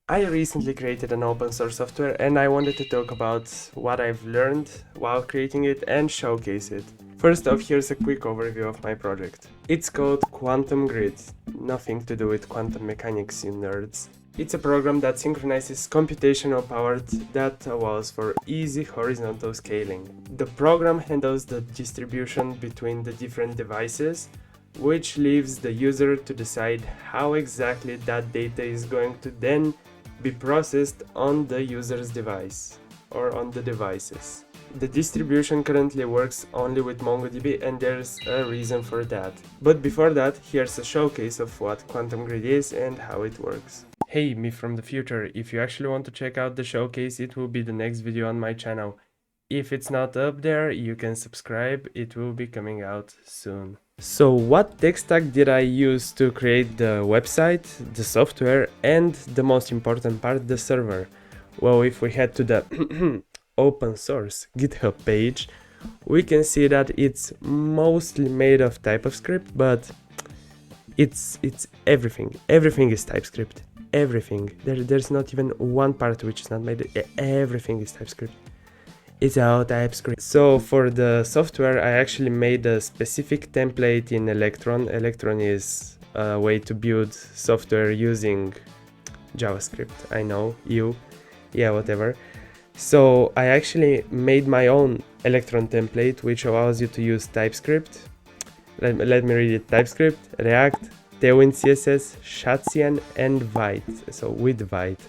I recently created an open source software and I wanted to talk about what I've learned while creating it and showcase it. First off, here's a quick overview of my project. It's called Quantum Grid, nothing to do with quantum mechanics, you nerds. It's a program that synchronizes computational power that allows for easy horizontal scaling. The program handles the distribution between the different devices, which leaves the user to decide how exactly that data is going to then be processed on the user's device or on the devices. The distribution currently works only with MongoDB and there's a reason for that. But before that, here's a showcase of what Quantum Grid is and how it works. Hey, me from the future, if you actually want to check out the showcase, it will be the next video on my channel. If it's not up there, you can subscribe, it will be coming out soon. So what tech stack did I use to create the website, the software, and the most important part, the server? Well, if we head to the open source GitHub page, we can see that it's mostly made of TypeScript, but it's everything. Everything is TypeScript. Everything. There's not even one part which is not made. Everything is TypeScript. It's all TypeScript. So for the software, I actually made a specific template in Electron. Electron is a way to build software using JavaScript. I know, whatever. So I actually made my own Electron template, which allows you to use TypeScript. Let me read it. TypeScript, React, Tailwind CSS, Shadcyan, and Vite. So with Vite.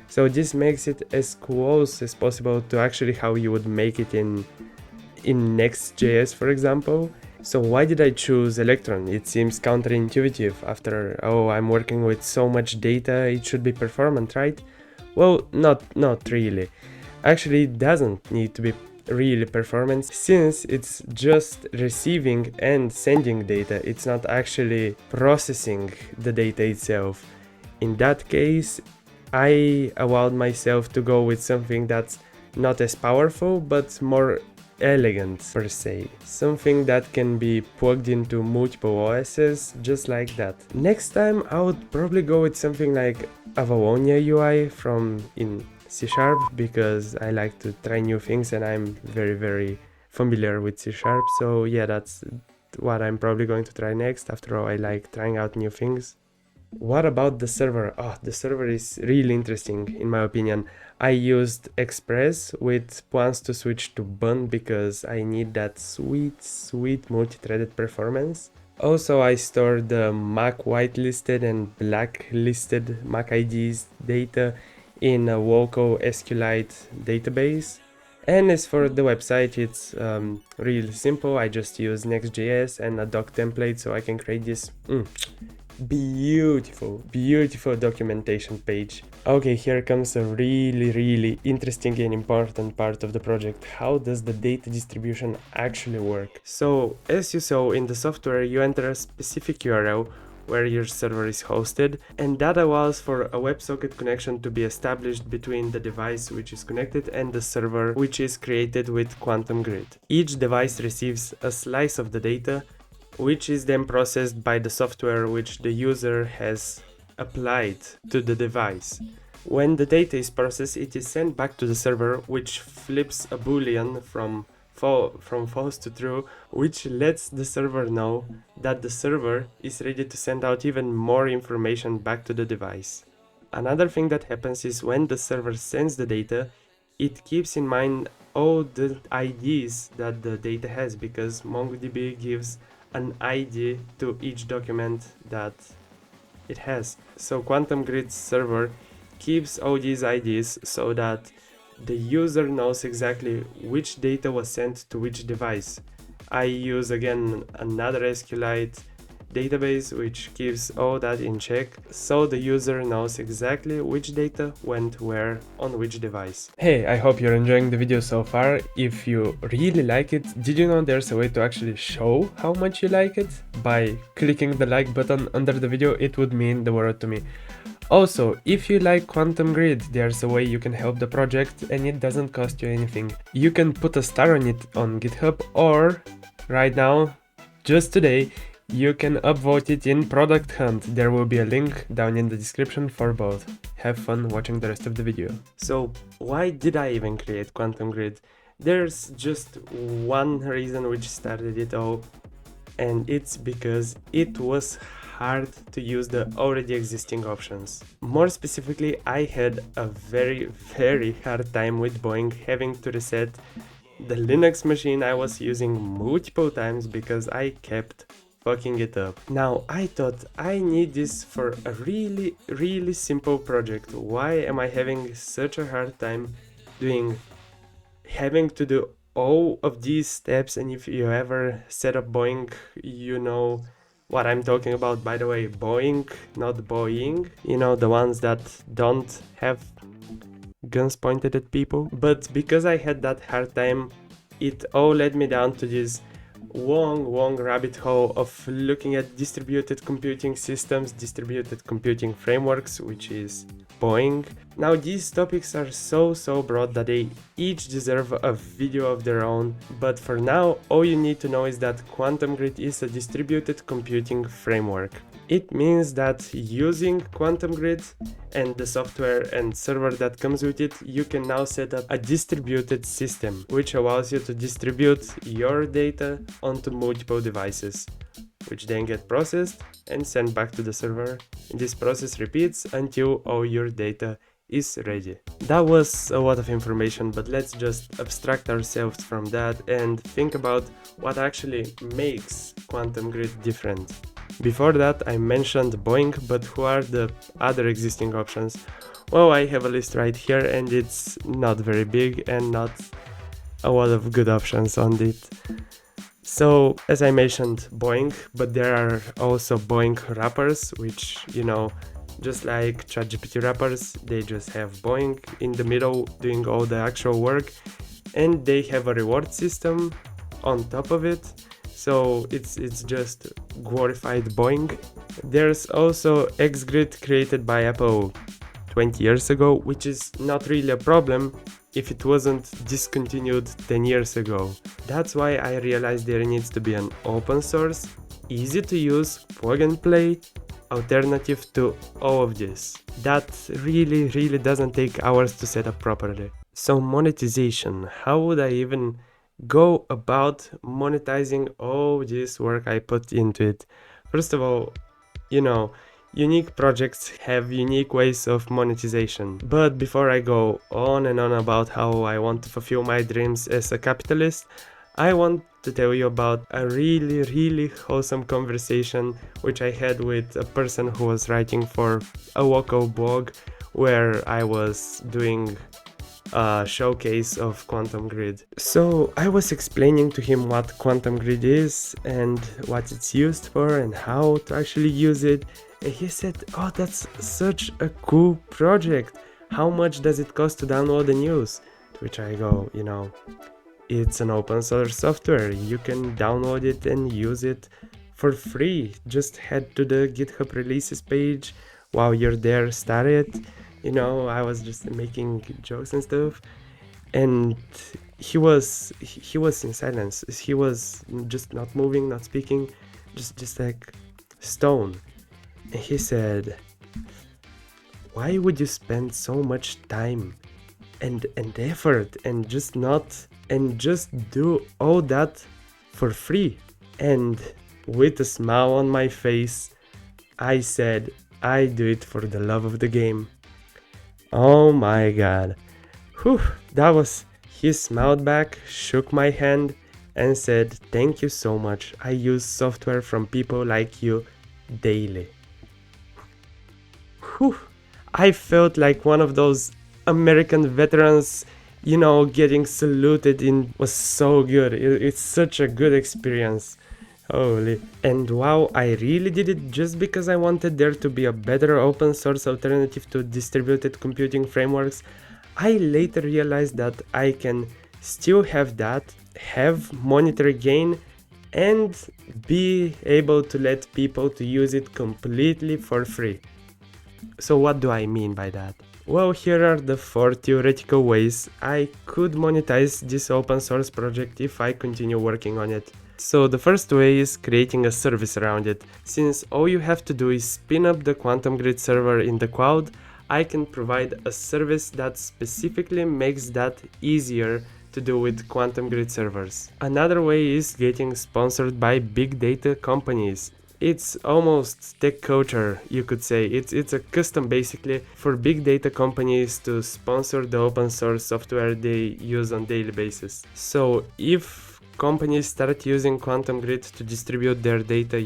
So this makes it as close as possible to actually how you would make it in Next.js, for example. So why did I choose Electron? It seems counterintuitive after, I'm working with so much data, it should be performant, right? Well, not really. Actually, it doesn't need to be really performant since it's just receiving and sending data. It's not actually processing the data itself. In that case, I allowed myself to go with something that's not as powerful but more elegant per se. Something that can be plugged into multiple OSs just like that. Next time I would probably go with something like Avalonia UI in C# because I like to try new things and I'm very familiar with C#. So yeah, that's what I'm probably going to try next. After all, I like trying out new things. What about the server? The server is really interesting in my opinion. I used Express with plans to switch to Bun because I need that sweet multi-threaded performance. Also, I stored the Mac whitelisted and blacklisted Mac IDs data in a local SQLite database. And as for the website, it's really simple. I just use Next.js and a doc template so I can create this beautiful documentation page. Okay, here comes a really interesting and important part of the project. How does the data distribution actually work? So, as you saw in the software, you enter a specific URL where your server is hosted, and that allows for a WebSocket connection to be established between the device which is connected and the server which is created with Quantum Grid. Each device receives a slice of the data, which is then processed by the software which the user has applied to the device. When the data is processed, it is sent back to the server, which flips a boolean from false to true, which lets the server know that the server is ready to send out even more information back to the device. Another thing that happens is when the server sends the data, it keeps in mind all the IDs that the data has, because MongoDB gives an ID to each document that it has. So Quantum Grid server keeps all these IDs so that the user knows exactly which data was sent to which device. I use again another SQLite database which keeps all that in check, so the user knows exactly which data went where on which device. Hey, I hope you're enjoying the video so far. If you really like it, did you know there's a way to actually show how much you like it? By clicking the like button under the video, it would mean the world to me. Also, if you like Quantum Grid, there's a way you can help the project and it doesn't cost you anything. You can put a star on it on GitHub, or right now, just today, You can upvote it in Product Hunt. There will be a link down in the description for both. Have fun watching the rest of the video. So, why did I even create Quantum Grid? There's just one reason which started it all, and it's because it was hard to use the already existing options. More specifically, I had a very hard time with Boeing having to reset the Linux machine I was using multiple times because I kept fucking it up. Now, I thought I need this for a really simple project. Why am I having such a hard time having to do all of these steps? And if you ever set up Boeing, you know what I'm talking about. By the way, Boeing, not Boeing, you know, the ones that don't have guns pointed at people. But because I had that hard time, it all led me down to this long rabbit hole of looking at distributed computing systems, distributed computing frameworks, which is Boeing. Now, these topics are so broad that they each deserve a video of their own, but for now, all you need to know is that Quantum Grid is a distributed computing framework. It means that using Quantum Grid and the software and server that comes with it, you can now set up a distributed system, which allows you to distribute your data onto multiple devices, which then get processed and sent back to the server. And this process repeats until all your data is ready. That was a lot of information, but let's just abstract ourselves from that and think about what actually makes Quantum Grid different. Before that, I mentioned Boeing, but who are the other existing options? Well, I have a list right here, and it's not very big and not a lot of good options on it. So, as I mentioned, Boeing, but there are also Boeing wrappers, which, you know, just like ChatGPT wrappers, they just have Boeing in the middle doing all the actual work, and they have a reward system on top of it. So it's just glorified Boeing. There's also XGrid created by Apple 20 years ago, which is not really a problem if it wasn't discontinued 10 years ago. That's why I realized there needs to be an open source, easy to use, plug and play alternative to all of this. That really doesn't take hours to set up properly. So monetization, how would I even go about monetizing all this work I put into it? First of all, you know, unique projects have unique ways of monetization. But before I go on and on about how I want to fulfill my dreams as a capitalist, I want to tell you about a really wholesome conversation which I had with a person who was writing for a local blog where I was doing a showcase of Quantum Grid. So I was explaining to him what Quantum Grid is and what it's used for and how to actually use it. And he said, "Oh, that's such a cool project. How much does it cost to download the news?" To which I go, you know, it's an open source software. You can download it and use it for free. Just head to the GitHub releases page. While you're there, start it. You know, I was just making jokes and stuff, and he was in silence. He was just not moving, not speaking, just like stone. And he said, "Why would you spend so much time and effort and just do all that for free?" And with a smile on my face, I said, "I do it for the love of the game." Oh my god. Whew, he smiled back, shook my hand, and said, "Thank you so much. I use software from people like you daily." Whew, I felt like one of those American veterans, you know, getting saluted was so good. It's such a good experience. Holy. And wow, I really did it just because I wanted there to be a better open source alternative to distributed computing frameworks. I later realized that I can still have monetary gain, and be able to let people to use it completely for free. So what do I mean by that? Well, here are the 4 theoretical ways I could monetize this open source project if I continue working on it. So the first way is creating a service around it. Since all you have to do is spin up the Quantum Grid server in the cloud, I can provide a service that specifically makes that easier to do with Quantum Grid servers. Another way is getting sponsored by big data companies. It's almost tech culture, you could say. It's a custom basically for big data companies to sponsor the open source software they use on daily basis. So if companies start using Quantum Grid to distribute their data,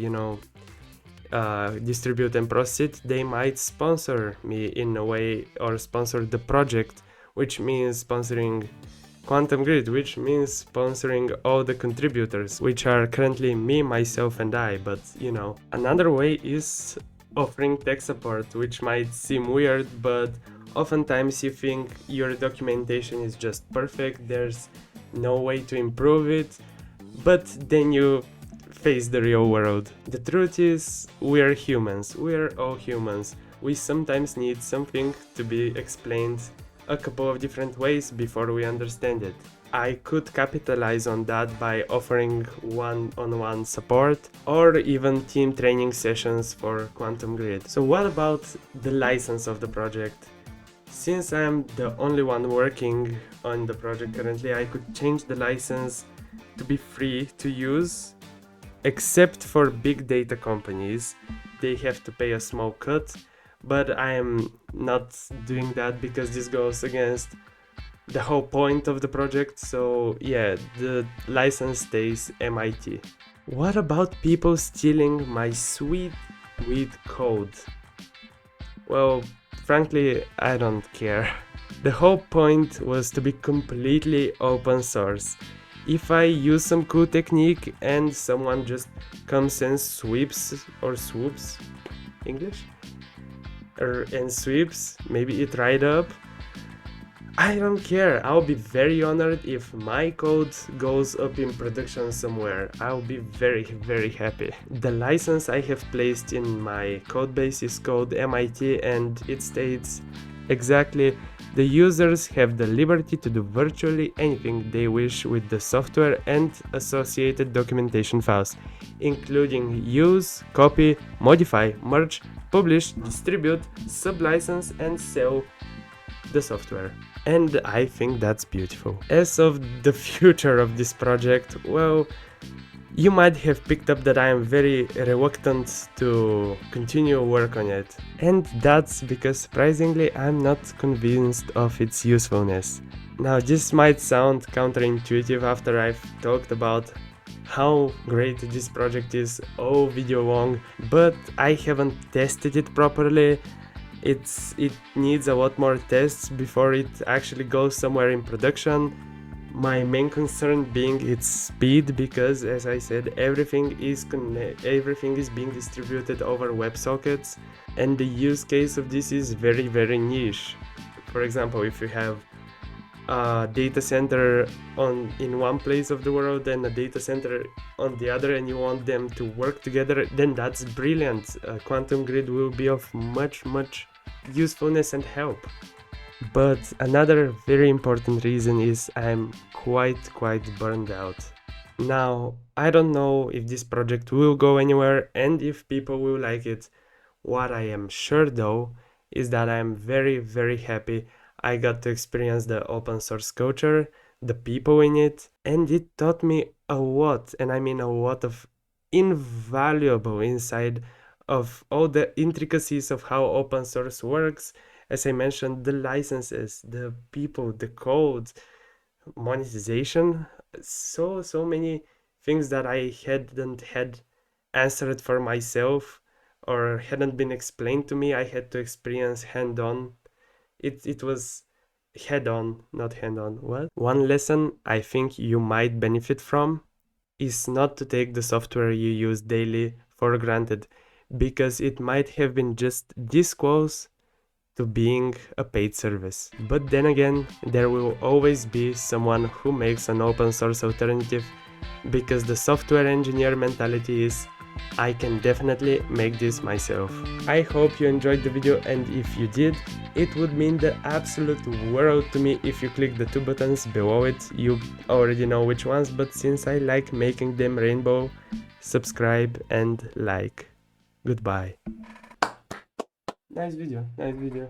distribute and process it, they might sponsor me in a way, or sponsor the project, which means sponsoring Quantum Grid, which means sponsoring all the contributors, which are currently me, myself and I, but Another way is offering tech support, which might seem weird, but oftentimes you think your documentation is just perfect, there's no way to improve it, but then you face the real world. The truth is, we're humans, we're all humans. We sometimes need something to be explained a couple of different ways before we understand it. I could capitalize on that by offering one-on-one support or even team training sessions for Quantum Grid. So what about the license of the project? Since I am the only one working on the project currently, I could change the license to be free to use, except for big data companies. They have to pay a small cut, but I am not doing that because this goes against the whole point of the project. So yeah, the license stays MIT. What about people stealing my sweet code? Well, frankly, I don't care. The whole point was to be completely open source. If I use some cool technique and someone just comes and swoops, English? And sweeps, maybe it right up, I don't care. I'll be very honored if my code goes up in production somewhere. I'll be very, very happy. The license I have placed in my codebase is called MIT, and it states exactly: the users have the liberty to do virtually anything they wish with the software and associated documentation files, including use, copy, modify, merge, publish, distribute, sublicense, and sell the software. And I think that's beautiful. As of the future of this project, well, you might have picked up that I am very reluctant to continue work on it. And that's because, surprisingly, I'm not convinced of its usefulness. Now, this might sound counterintuitive after I've talked about how great this project is all video long, but I haven't tested it properly. It needs a lot more tests before it actually goes somewhere in production. My main concern being its speed, because as I said, everything is being distributed over WebSockets, and the use case of this is very, very niche. For example, if you have a data center in one place of the world and a data center on the other, and you want them to work together, then that's brilliant. Quantum Grid will be of much usefulness and help. But another very important reason is I'm quite burned out. Now, I don't know if this project will go anywhere and if people will like it. What I am sure though is that I'm very happy I got to experience the open source culture, the people in it, and it taught me a lot, and I mean a lot of invaluable insight of all the intricacies of how open source works. As I mentioned, the licenses, the people, the code, monetization, so many things that I hadn't had answered for myself or hadn't been explained to me. I had to experience hand-on. It was head-on, not hand-on. What? One lesson I think you might benefit from is not to take the software you use daily for granted, because it might have been just this close to being a paid service. But then again, there will always be someone who makes an open source alternative, because the software engineer mentality is I can definitely make this myself. I hope you enjoyed the video, and if you did, it would mean the absolute world to me if you click the 2 buttons below it. You already know which ones, but since I like making them rainbow, subscribe and like. Goodbye. Nice video, nice video.